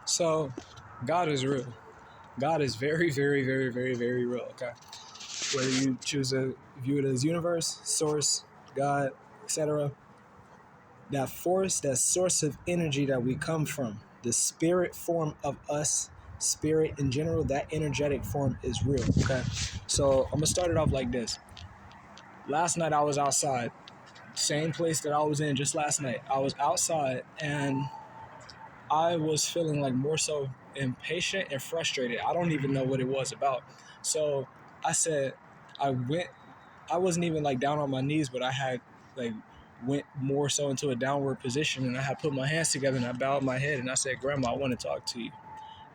So, God is real. God is very, very, very, very, very real. Okay, whether you choose to view it as universe, source, God, etc., that force, that source of energy that we come from, the spirit form of us, spirit in general, that energetic form is real. Okay, so I'm gonna start it off like this. Last night I was outside, same place that I was in just last night. I was outside and I was feeling like more so impatient and frustrated. I don't even know what it was about. So I said, I went, I wasn't even like down on my knees, but I had like went more so into a downward position and I had put my hands together and I bowed my head and I said, Grandma, I want to talk to you.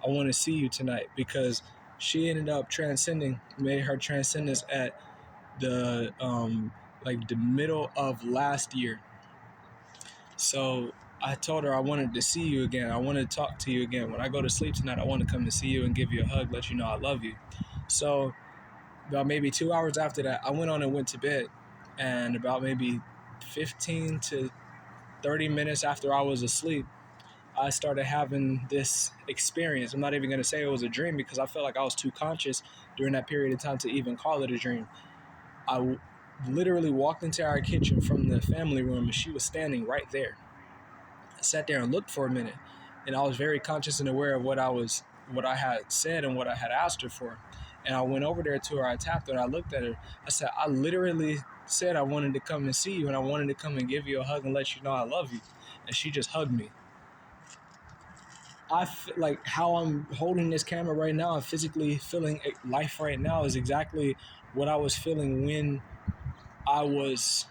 I want to see you tonight because she ended up made her transcendence at the middle of last year. So I told her I wanted to see you again. I wanted to talk to you again. When I go to sleep tonight, I want to come to see you and give you a hug, let you know I love you. So about maybe 2 hours after that, I went on and went to bed. And about maybe 15 to 30 minutes after I was asleep, I started having this experience. I'm not even going to say it was a dream because I felt like I was too conscious during that period of time to even call it a dream. I literally walked into our kitchen from the family room and she was standing right there. I sat there and looked for a minute, and I was very conscious and aware of what I had said and what I had asked her for. And I went over there to her, I tapped her, and I looked at her. I said, I literally said I wanted to come and see you, and I wanted to come and give you a hug and let you know I love you. And she just hugged me. I feel like how I'm holding this camera right now and physically feeling life right now is exactly what I was feeling when I was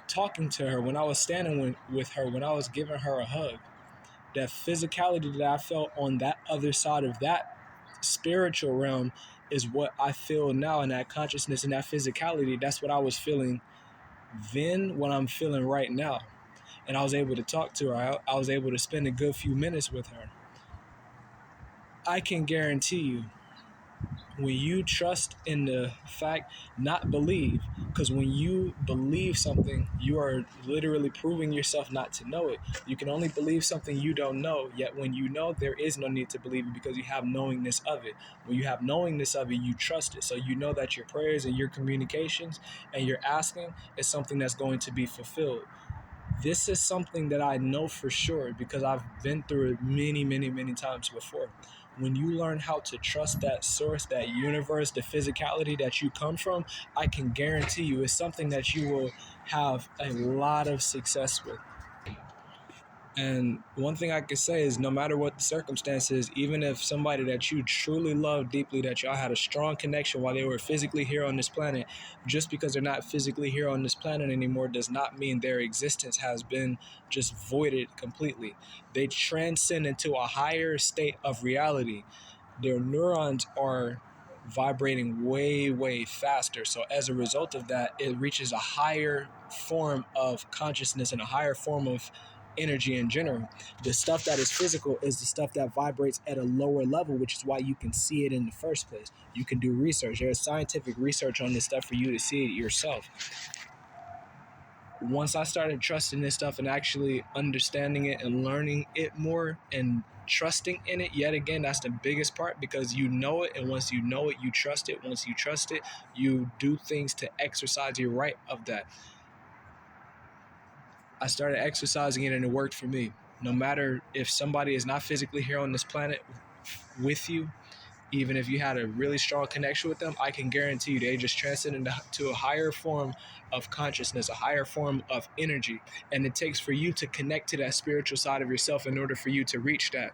talking to her, when I was standing with her, when I was giving her a hug. That physicality that I felt on that other side of that spiritual realm is what I feel now, and that consciousness and that physicality, that's what I was feeling then, what I'm feeling right now. And I was able to talk to her. I was able to spend a good few minutes with her. I can guarantee you, when you trust in the fact, not believe, because when you believe something, you are literally proving yourself not to know it. You can only believe something you don't know, yet when you know, there is no need to believe it because you have knowingness of it. When you have knowingness of it, you trust it. So you know that your prayers and your communications and your asking is something that's going to be fulfilled. This is something that I know for sure because I've been through it many, many, many times before. When you learn how to trust that source, that universe, the physicality that you come from, I can guarantee you it's something that you will have a lot of success with. And one thing I could say is no matter what the circumstances, even if somebody that you truly love deeply, that y'all had a strong connection while they were physically here on this planet, just because they're not physically here on this planet anymore does not mean their existence has been just voided completely. They transcend into a higher state of reality. Their neurons are vibrating way, way faster. So as a result of that, it reaches a higher form of consciousness and a higher form of energy in general. The stuff that is physical is the stuff that vibrates at a lower level, which is why you can see it in the first place. You can do research. There's scientific research on this stuff for you to see it yourself. Once I started trusting this stuff and actually understanding it and learning it more and trusting in it, yet again, that's the biggest part because you know it. And once you know it, you trust it. Once you trust it, you do things to exercise your right of that. I started exercising it and it worked for me. No matter if somebody is not physically here on this planet with you, even if you had a really strong connection with them, I can guarantee you they just transcend into a higher form of consciousness, a higher form of energy. And it takes for you to connect to that spiritual side of yourself in order for you to reach that.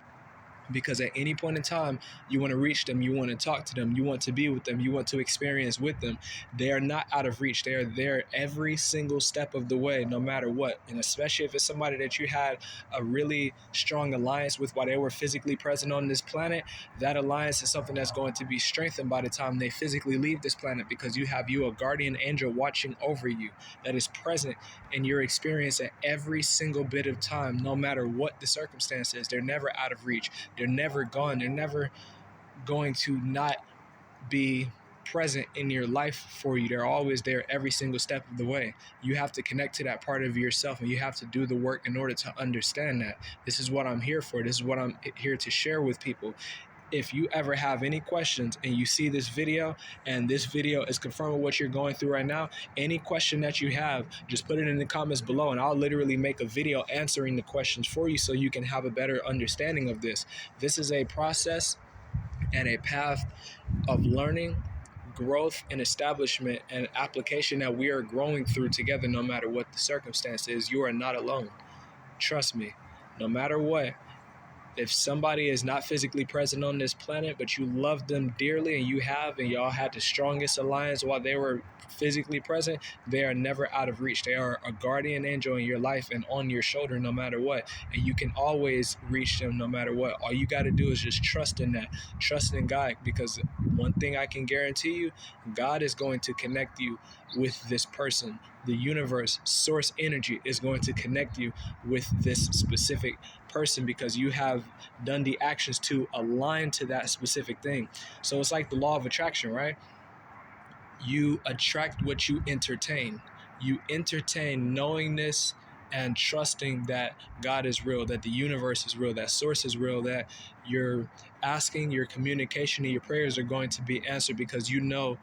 Because at any point in time, you want to reach them, you want to talk to them, you want to be with them, you want to experience with them. They are not out of reach. They are there every single step of the way, no matter what. And especially if it's somebody that you had a really strong alliance with while they were physically present on this planet, that alliance is something that's going to be strengthened by the time they physically leave this planet because you have a guardian angel watching over you that is present in your experience at every single bit of time, no matter what the circumstance is. They're never out of reach. They're never gone. They're never going to not be present in your life for you. They're always there every single step of the way. You have to connect to that part of yourself, and you have to do the work in order to understand that. This is what I'm here for. This is what I'm here to share with people. If you ever have any questions and you see this video and this video is confirming what you're going through right now, any question that you have, just put it in the comments below, and I'll literally make a video answering the questions for you so you can have a better understanding of this. This is a process and a path of learning, growth, and establishment and application that we are growing through together. No matter what the circumstance is, you are not alone. Trust me, no matter what. If somebody is not physically present on this planet, but you love them dearly and y'all had the strongest alliance while they were physically present, they are never out of reach. They are a guardian angel in your life and on your shoulder no matter what. And you can always reach them no matter what. All you got to do is just trust in that. Trust in God, because one thing I can guarantee you, God is going to connect you with this person. The universe, source energy, is going to connect you with this specific person because you have done the actions to align to that specific thing. So it's like the law of attraction, right? You attract what you entertain. You entertain knowingness and trusting that God is real, that the universe is real, that source is real, that your asking, your communication, and your prayers are going to be answered because you know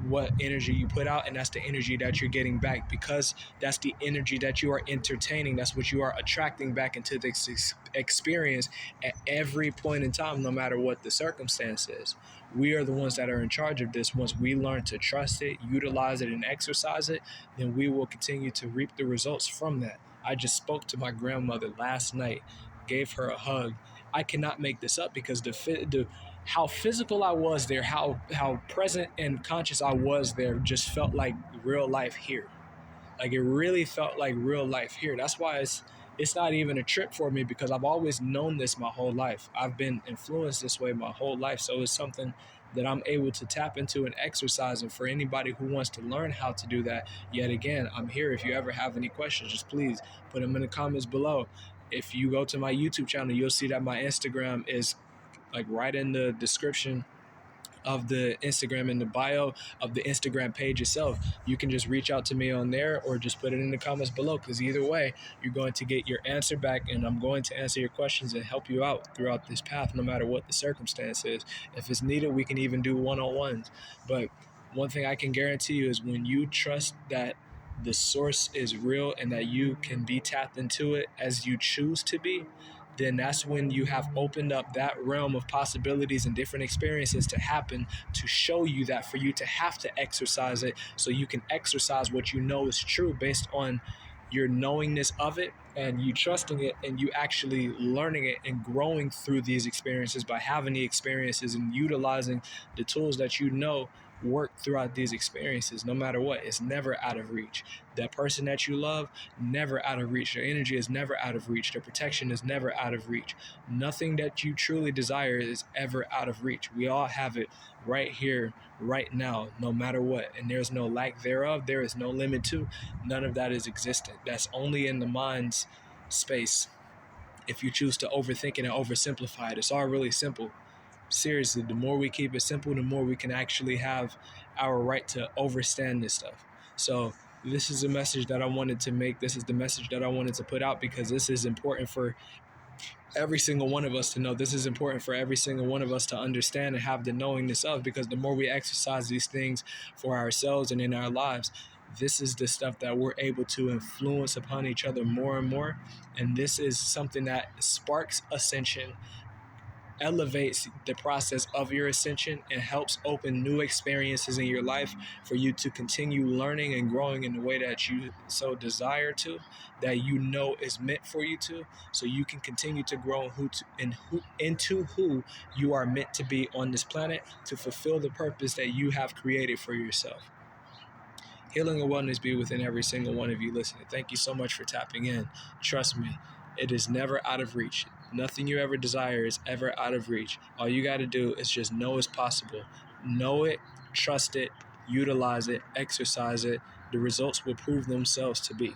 what energy you put out, and that's the energy that you're getting back, because that's the energy that you are entertaining. That's what you are attracting back into this experience at every point in time, no matter what the circumstance is. We are the ones that are in charge of this. Once we learn to trust it, utilize it, and exercise it, then we will continue to reap the results from that. I just spoke to my grandmother last night, gave her a hug. I cannot make this up because the how physical I was there, how present and conscious I was there, just felt like real life here. Like it really felt like real life here. That's why it's not even a trip for me, because I've always known this my whole life. I've been influenced this way my whole life. So it's something that I'm able to tap into and exercise. And for anybody who wants to learn how to do that, yet again, I'm here. If you ever have any questions, just please put them in the comments below. If you go to my YouTube channel, you'll see that my Instagram is like right in the description of the Instagram, in the bio of the Instagram page itself. You can just reach out to me on there or just put it in the comments below, because either way, you're going to get your answer back, and I'm going to answer your questions and help you out throughout this path, no matter what the circumstance is. If it's needed, we can even do one-on-ones. But one thing I can guarantee you is when you trust that the source is real and that you can be tapped into it as you choose to be, then that's when you have opened up that realm of possibilities and different experiences to happen, to show you that, for you to have to exercise it, so you can exercise what you know is true based on your knowingness of it and you trusting it and you actually learning it and growing through these experiences by having the experiences and utilizing the tools that you know work throughout these experiences. No matter what, it's never out of reach. That person that you love, never out of reach. Their energy is never out of reach. Their protection is never out of reach. Nothing that you truly desire is ever out of reach. We all have it right here, right now, no matter what. And there's no lack thereof. There is no limit to. None of that is existent. That's only in the mind's space. If you choose to overthink it and oversimplify it, it's all really simple. Seriously, the more we keep it simple, the more we can actually have our right to overstand this stuff. So this is a message that I wanted to make. This is the message that I wanted to put out, because this is important for every single one of us to know. This is important for every single one of us to understand and have the knowingness of, because the more we exercise these things for ourselves and in our lives, this is the stuff that we're able to influence upon each other more and more. And this is something that sparks ascension, elevates the process of your ascension, and helps open new experiences in your life for you to continue learning and growing in the way that you so desire to, that you know is meant for you to, so you can continue to grow into who you are meant to be on this planet, to fulfill the purpose that you have created for yourself. Healing and wellness be within every single one of you listening. Thank you so much for tapping in. Trust me, it is never out of reach. Nothing you ever desire is ever out of reach. All you got to do is just know it's possible. Know it, trust it, utilize it, exercise it. The results will prove themselves to be.